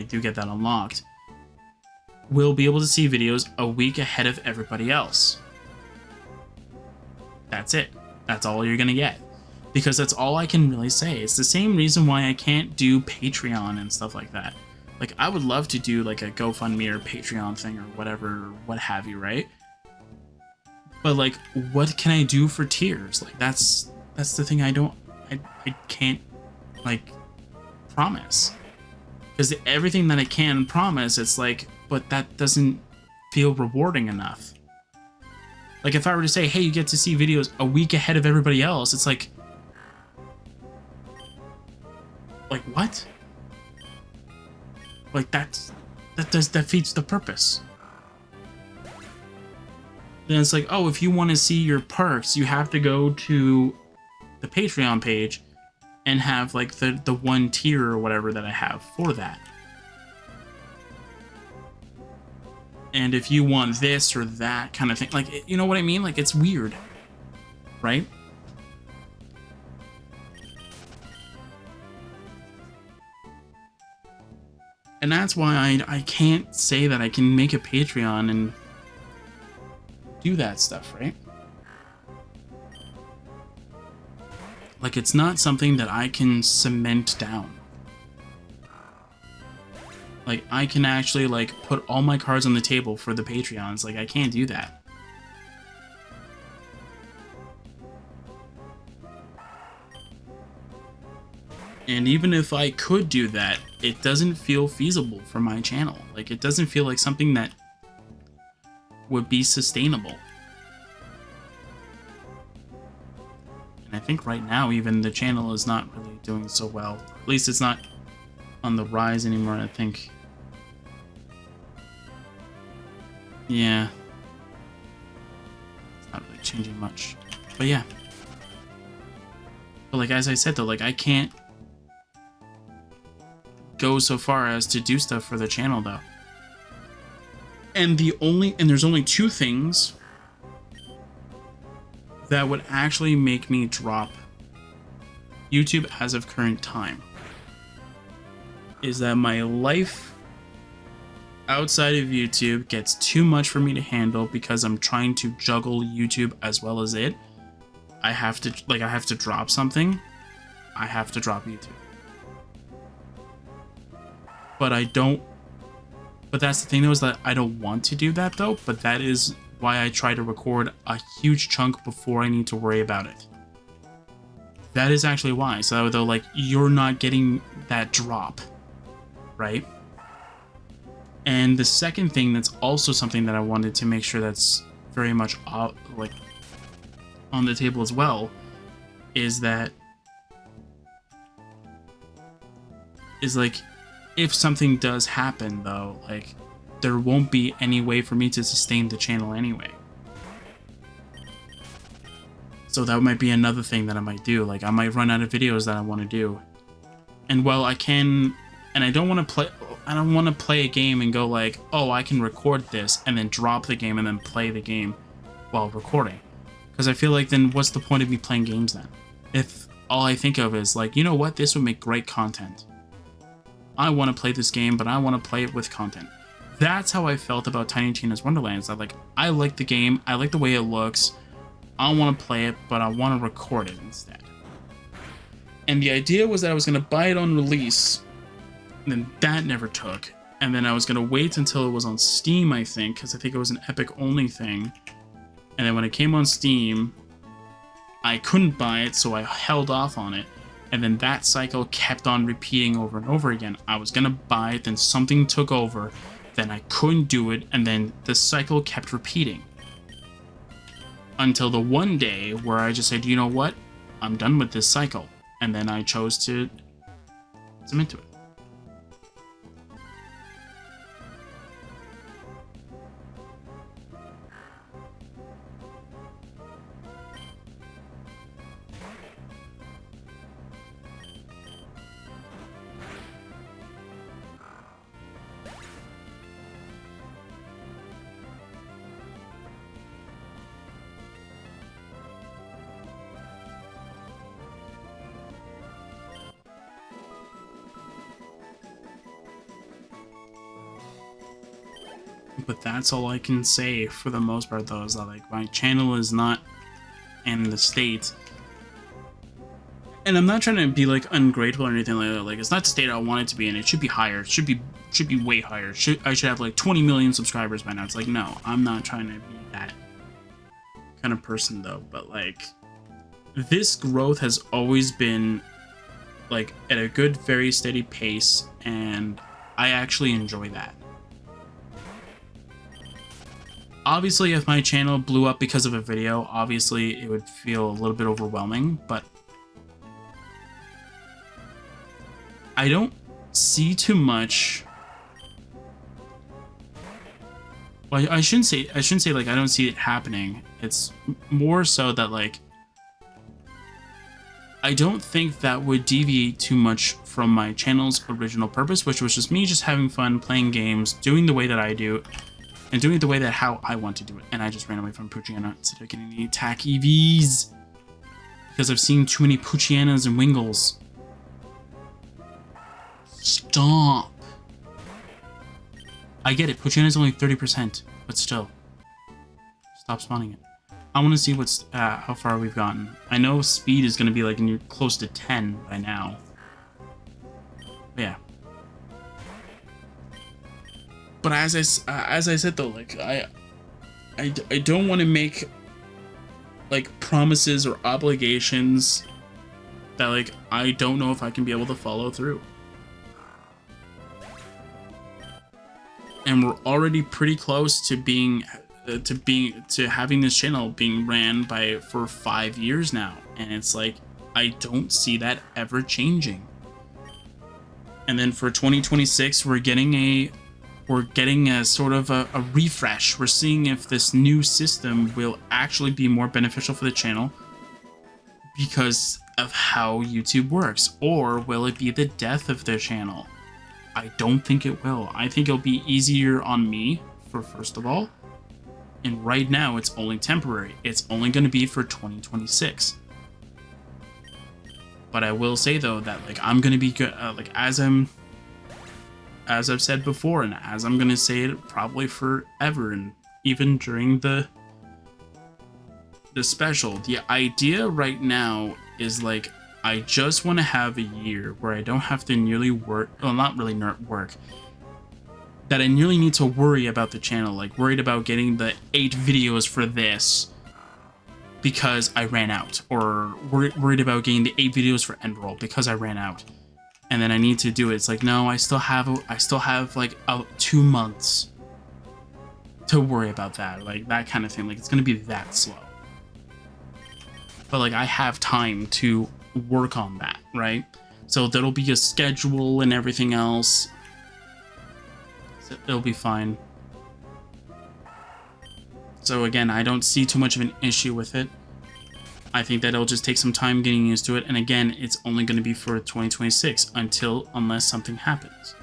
I do get that unlocked, will be able to see videos a week ahead of everybody else. That's it. That's all you're gonna get. Because that's all I can really say. It's the same reason why I can't do Patreon and stuff like that. Like, I would love to do like a GoFundMe or Patreon thing or whatever, what have you, right? But like, what can I do for tiers? Like, that's the thing I can't like promise. Because everything that I can promise, it's like, but that doesn't feel rewarding enough. Like, if I were to say, hey, you get to see videos a week ahead of everybody else, it's like what? Like, that defeats the purpose. Then it's like, oh, if you want to see your perks, you have to go to the Patreon page and have like the one tier or whatever that I have for that. And if you want this or that kind of thing, like, you know what I mean? Like, it's weird, right? And that's why I can't say that I can make a Patreon and do that stuff, right? Like, it's not something that I can cement down. Like, I can actually, like, put all my cards on the table for the Patreons. Like, I can't do that. And even if I could do that, it doesn't feel feasible for my channel. Like, it doesn't feel like something that would be sustainable. And I think right now, even the channel is not really doing so well. At least it's not on the rise anymore, I think. Yeah. It's not really changing much. But yeah. But like, as I said though, like, I can't go so far as to do stuff for the channel though. And there's only two things that would actually make me drop YouTube as of current time. Is that my life outside of YouTube gets too much for me to handle because I'm trying to juggle YouTube as well as it. I have to drop something. I have to drop YouTube. But that's the thing though, is that I don't want to do that though, but that is why I try to record a huge chunk before I need to worry about it. That is actually why. So though, like, you're not getting that drop, right? And the second thing that's also something that I wanted to make sure that's very much like on the table as well is that like, if something does happen though, like, there won't be any way for me to sustain the channel anyway. So that might be another thing that I might do. Like, I might run out of videos that I want to do. And while I can, and I don't want to play a game and go like, oh, I can record this and then drop the game and then play the game while recording. Because I feel like then what's the point of me playing games then? If all I think of is like, you know what, this would make great content. I want to play this game, but I want to play it with content. That's how I felt about Tiny Tina's Wonderlands. I like the game, I like the way it looks, I want to play it, but I want to record it instead. And the idea was that I was going to buy it on release, and then that never took. And then I was going to wait until it was on Steam, I think, because I think it was an Epic only thing. And then when it came on Steam, I couldn't buy it, so I held off on it. And then that cycle kept on repeating over and over again. I was gonna buy it, then something took over, then I couldn't do it, and then the cycle kept repeating. Until the one day where I just said, you know what? I'm done with this cycle. And then I chose to submit to it. But that's all I can say for the most part, though, is that like my channel is not in the state. And I'm not trying to be like ungrateful or anything like that. Like, it's not the state I want it to be in. It should be higher. It should be way higher. I should have like 20 million subscribers by now. It's like, no, I'm not trying to be that kind of person though. But like, this growth has always been like at a good, very steady pace, and I actually enjoy that. Obviously, if my channel blew up because of a video, obviously it would feel a little bit overwhelming, but I don't see too much. Well, I shouldn't say like I don't see it happening. It's more so that like I don't think that would deviate too much from my channel's original purpose, which was just me just having fun, playing games, doing the way that I do, and doing it the way that how I want to do it. And I just ran away from Poochyena instead of getting the attack EVs because I've seen too many Poochyenas and Wingles. Stop. I get it. Poochyena's only 30%, but still. Stop spawning it. I want to see what's how far we've gotten. I know speed is going to be like close to 10 by now. But yeah. But as I said though, like I don't want to make like promises or obligations that like I don't know if I can be able to follow through. And we're already pretty close to having this channel being ran for 5 years now, and it's like I don't see that ever changing. And then for 2026, we're getting a sort of a refresh. We're seeing if this new system will actually be more beneficial for the channel because of how YouTube works, or will it be the death of the channel? I don't think it will. I think it'll be easier on me for first of all. And right now, it's only temporary. It's only going to be for 2026. But I will say though that like I'm going to be good. Like as I've said before, and as I'm going to say it probably forever, and even during the special, the idea right now is like I just want to have a year where I don't have to nearly work. Well, not really work. That I nearly need to worry about the channel, like worried about getting the 8 videos for this because I ran out, or worried about getting the 8 videos for end roll because I ran out, and then I need to do it. It's like, no, I still have like 2 months to worry about that, like that kind of thing. Like it's gonna be that slow, but like I have time to work on that, right? So there'll be a schedule and everything else. It'll be fine. So again, I don't see too much of an issue with it. I think that it'll just take some time getting used to it, and again, it's only going to be for 2026 unless something happens.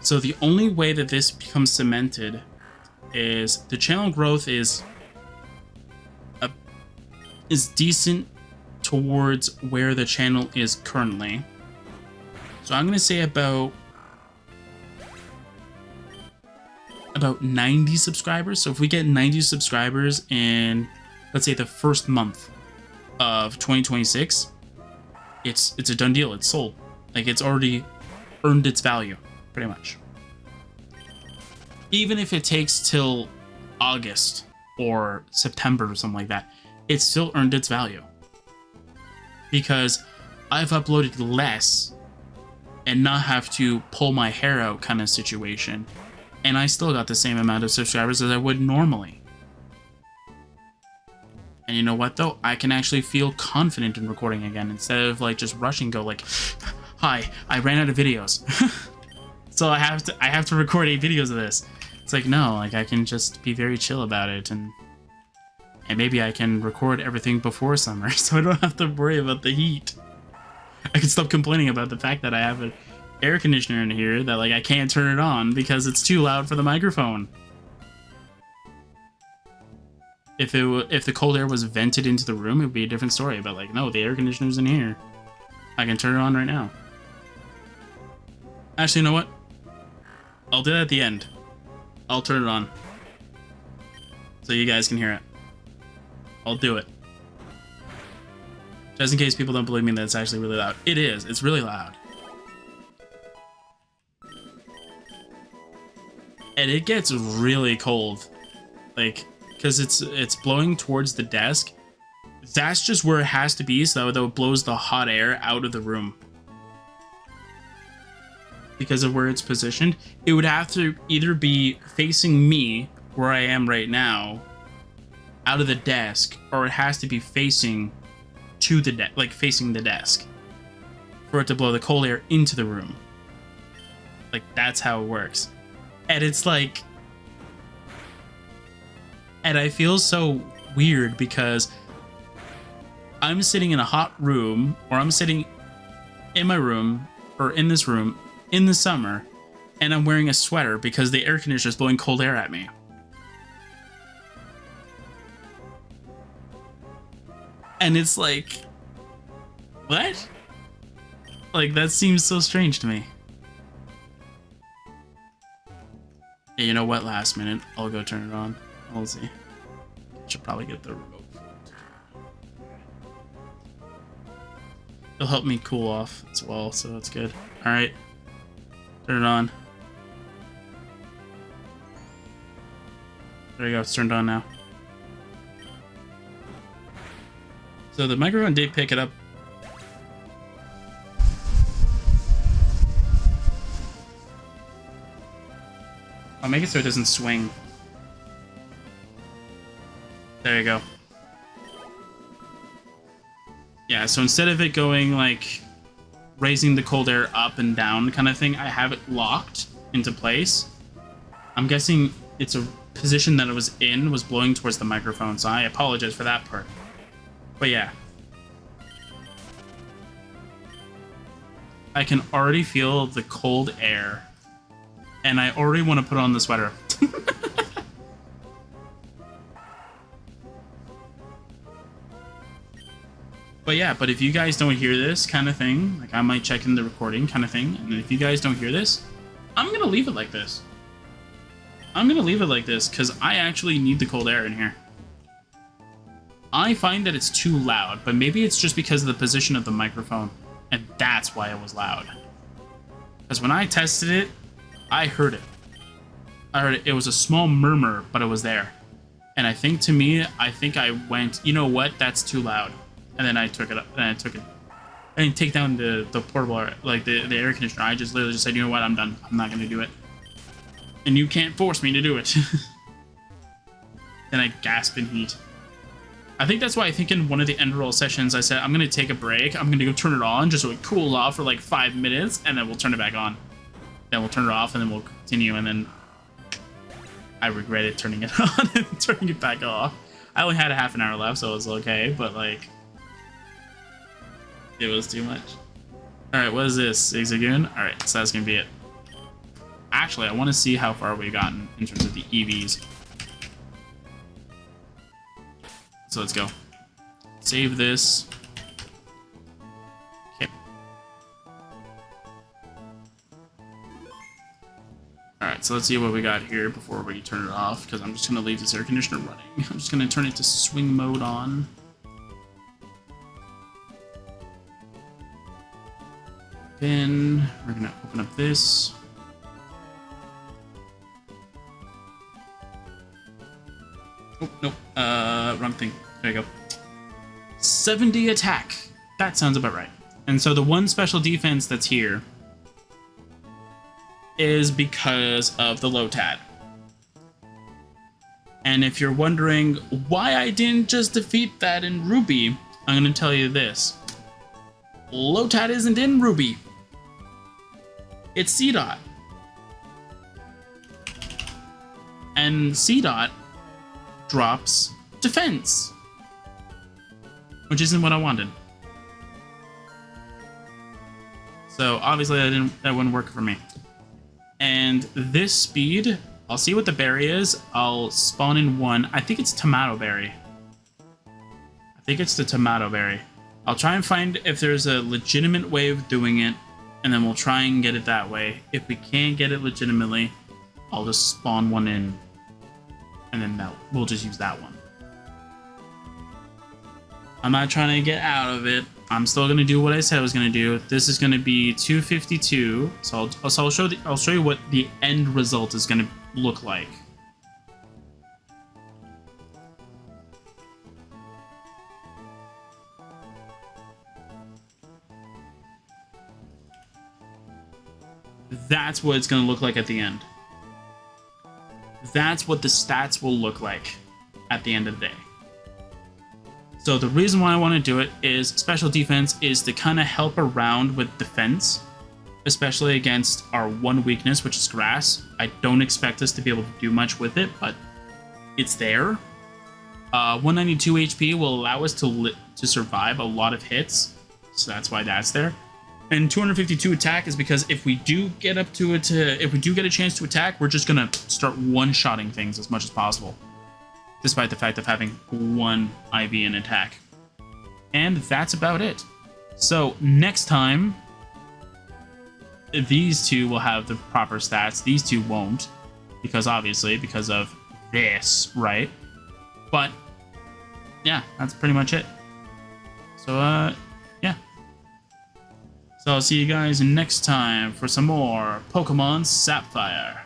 So the only way that this becomes cemented is the channel growth is decent towards where the channel is currently. So I'm going to say about 90 subscribers. So if we get 90 subscribers in, let's say, the first month of 2026, it's a done deal. It's sold. Like it's already earned its value, pretty much. Even if it takes till August or September or something like that, it's still earned its value. Because I've uploaded less and not have to pull my hair out kind of situation, and I still got the same amount of subscribers as I would normally. And you know what though? I can actually feel confident in recording again instead of like just rushing, go like, hi, I ran out of videos. So I have to record 8 videos of this. It's like, no, like I can just be very chill about it, and maybe I can record everything before summer so I don't have to worry about the heat. I can stop complaining about the fact that I have an air conditioner in here that like I can't turn it on because it's too loud for the microphone. If the cold air was vented into the room, it would be a different story. But like, no, the air conditioner's in here. I can turn it on right now. Actually, you know what? I'll do that at the end. I'll turn it on so you guys can hear it. I'll do it. Just in case people don't believe me that it's actually really loud. It is. It's really loud. And it gets really cold. Like, because it's blowing towards the desk. That's just where it has to be so that it blows the hot air out of the room. Because of where it's positioned. It would have to either be facing me, where I am right now, out of the desk, or it has to be facing to the desk, like facing the desk, for it to blow the cold air into the room. Like, that's how it works. And it's like, and I feel so weird because I'm sitting in a hot room, or I'm sitting in my room, or in this room, in the summer, and I'm wearing a sweater because the air conditioner is blowing cold air at me. And it's like, what? Like, that seems so strange to me. Yeah, you know what? Last minute, I'll go turn it on. We'll see. Should probably get the remote. It'll help me cool off as well, so that's good. All right, turn it on. There you go. It's turned on now. So the microphone did pick it up. I'll make it so it doesn't swing. There you go. Yeah, so instead of it going like raising the cold air up and down kind of thing, I have it locked into place. I'm guessing it's a position that it was in was blowing towards the microphone, so I apologize for that part. But yeah. I can already feel the cold air. And I already want to put on the sweater. But yeah, but if you guys don't hear this kind of thing, like I might check in the recording kind of thing, and if you guys don't hear this, I'm going to leave it like this. I'm going to leave it like this because I actually need the cold air in here. I find that it's too loud, but maybe it's just because of the position of the microphone, and that's why it was loud. Because when I tested it, I heard it. I heard it. It was a small murmur, but it was there. And I think to me, I think I went, you know what? That's too loud. And then I took it up, and I took it. I didn't take down the portable, like the air conditioner. I just literally just said, you know what? I'm done. I'm not going to do it. And you can't force me to do it. Then I gasp in heat. I think that's why I think in one of the end roll sessions, I said, I'm going to take a break. I'm going to go turn it on just so it cools off for like 5 minutes, and then we'll turn it back on. Then we'll turn it off, and then we'll continue, and then I regretted turning it on and turning it back off. I only had a half an hour left, so it was okay, but, like, it was too much. Alright, what is this? Zigzagoon? Alright, so that's gonna be it. Actually, I want to see how far we've gotten in terms of the EVs. So let's go. Save this. Okay. Alright, so let's see what we got here before we turn it off, because I'm just going to leave this air conditioner running. I'm just going to turn it to swing mode on. Then we're going to open up this. Oh, nope. Wrong thing. There you go. 70 attack. That sounds about right. And so the one special defense that's here is because of the Lotad. And if you're wondering why I didn't just defeat that in Ruby, I'm going to tell you this. Lotad isn't in Ruby. It's C-Dot. And C-Dot drops defense, which isn't what I wanted. So obviously that wouldn't work for me. And this speed, I'll see what the berry is. I'll spawn in one. I think it's tomato berry. I think it's the tomato berry. I'll try and find if there's a legitimate way of doing it, and then we'll try and get it that way. If we can't get it legitimately, I'll just spawn one in, and then we'll just use that one. I'm not trying to get out of it. I'm still gonna do what I said I was gonna do. This is gonna be 252. So I'll show you what the end result is gonna look like. That's what it's gonna look like at the end. That's what the stats will look like at the end of the day. So the reason why I want to do it is special defense is to kind of help around with defense, especially against our one weakness, which is grass. I don't expect us to be able to do much with it, but it's there. 192 HP will allow us to survive a lot of hits, so that's why that's there. And 252 attack is because if we do get up to it, if we do get a chance to attack, we're just gonna start one-shotting things as much as possible, despite the fact of having one IV in attack. And that's about it. So next time, these two will have the proper stats. These two won't, because obviously, because of this, right? But yeah, that's pretty much it. So yeah. So I'll see you guys next time for some more Pokemon Sapphire.